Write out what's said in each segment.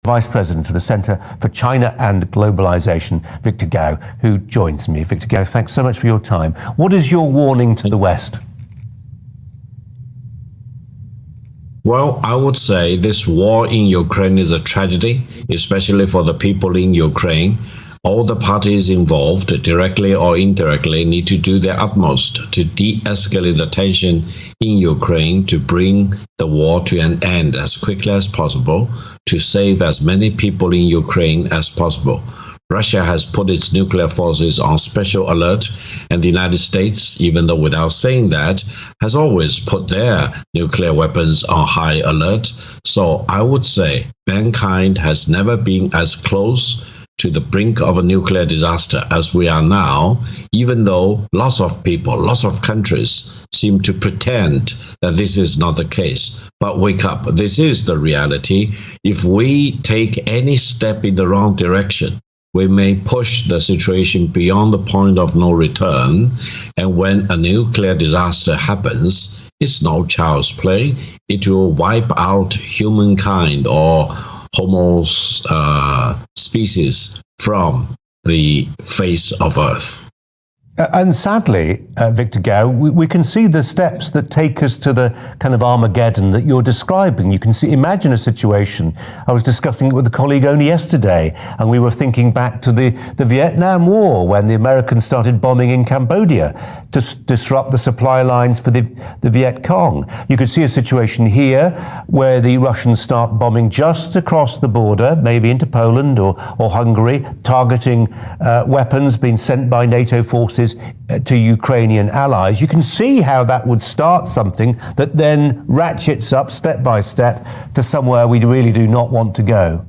Vice President of the Centre for China and Globalization, Victor Gao, who joins me. Victor Gao, thanks so much for your time. What is your warning to the West? Well, I would say this war in Ukraine is a tragedy, especially for the people in Ukraine. All the parties involved, directly or indirectly, need to do their utmost to de-escalate the tension in Ukraine, to bring the war to an end as quickly as possible, to save as many people in Ukraine as possible. Russia has put its nuclear forces on special alert, and the United States, even though without saying that, has always put their nuclear weapons on high alert. So I would say mankind has never been as close to the brink of a nuclear disaster as we are now, even though lots of people, lots of countries seem to pretend that this is not the case. But wake up, this is the reality. If we take any step in the wrong direction, we may push the situation beyond the point of no return. And when a nuclear disaster happens, it's no child's play. It will wipe out humankind or Homo species from the face of Earth. And sadly, Victor Gao, we can see the steps that take us to the kind of Armageddon that you're describing. You can imagine a situation. I was discussing it with a colleague only yesterday, and we were thinking back to the Vietnam War, when the Americans started bombing in Cambodia to disrupt the supply lines for the Viet Cong. You could see a situation here where the Russians start bombing just across the border, maybe into Poland or Hungary, targeting weapons being sent by NATO forces to Ukrainian allies. You can see how that would start something that then ratchets up step by step to somewhere we really do not want to go.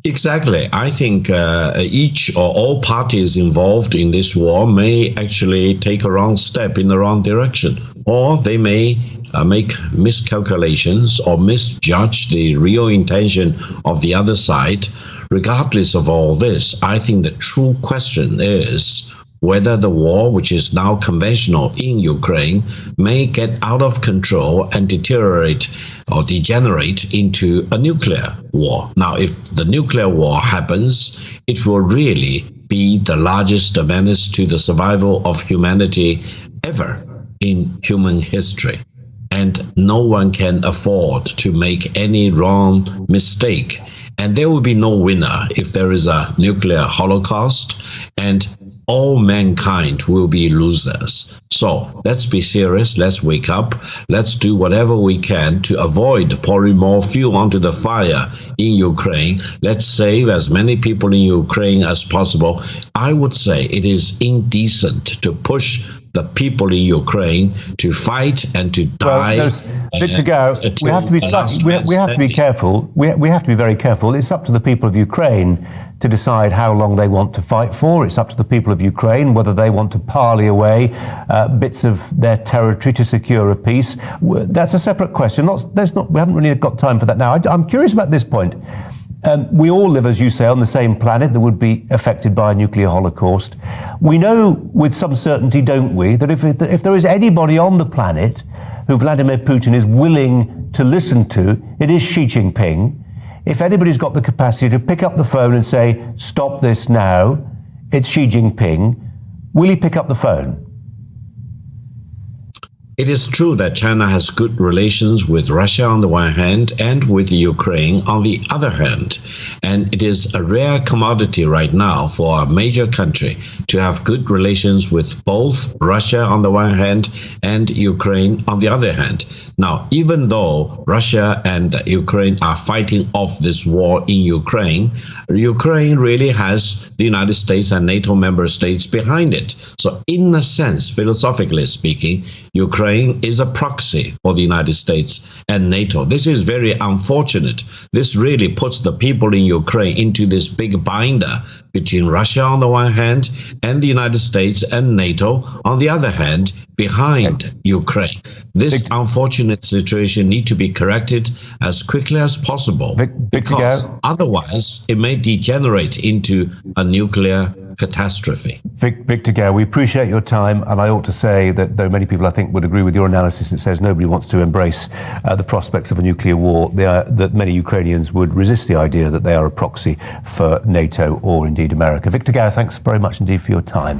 Exactly. I think each or all parties involved in this war may actually take a wrong step in the wrong direction, or they may make miscalculations or misjudge the real intention of the other side. Regardless of all this, I think the true question is whether the war, which is now conventional in Ukraine, may get out of control and deteriorate or degenerate into a nuclear war. Now, if the nuclear war happens, it will really be the largest menace to the survival of humanity ever in human history. And no one can afford to make any wrong mistake. And there will be no winner if there is a nuclear holocaust, and all mankind will be losers. So let's be serious, let's wake up, let's do whatever we can to avoid pouring more fuel onto the fire in Ukraine. Let's save as many people in Ukraine as possible. I would say it is indecent to push the people in Ukraine to fight and to die. Well, Victor Gao, we have to be careful. We have to be very careful. It's up to the people of Ukraine to decide how long they want to fight for. It's up to the people of Ukraine whether they want to parley away bits of their territory to secure a peace. That's a separate question. We haven't really got time for that now. I'm curious about this point. We all live, as you say, on the same planet that would be affected by a nuclear holocaust. We know with some certainty, don't we, that if there is anybody on the planet who Vladimir Putin is willing to listen to, it is Xi Jinping. If anybody's got the capacity to pick up the phone and say, stop this now, it's Xi Jinping. Will he pick up the phone? It is true that China has good relations with Russia on the one hand and with Ukraine on the other hand. And it is a rare commodity right now for a major country to have good relations with both Russia on the one hand and Ukraine on the other hand. Now, even though Russia and Ukraine are fighting off this war in Ukraine, Ukraine really has the United States and NATO member states behind it. So in a sense, philosophically speaking, Ukraine is a proxy for the United States and NATO. This is very unfortunate. This really puts the people in Ukraine into this big binder between Russia on the one hand and the United States and NATO on the other hand behind Ukraine. This unfortunate situation needs to be corrected as quickly as possible, because otherwise it may degenerate into a nuclear catastrophe. Victor Gao, we appreciate your time, and I ought to say that though many people I think would agree with your analysis, it says nobody wants to embrace the prospects of a nuclear war, that many Ukrainians would resist the idea that they are a proxy for NATO or indeed America. Victor Gao, thanks very much indeed for your time.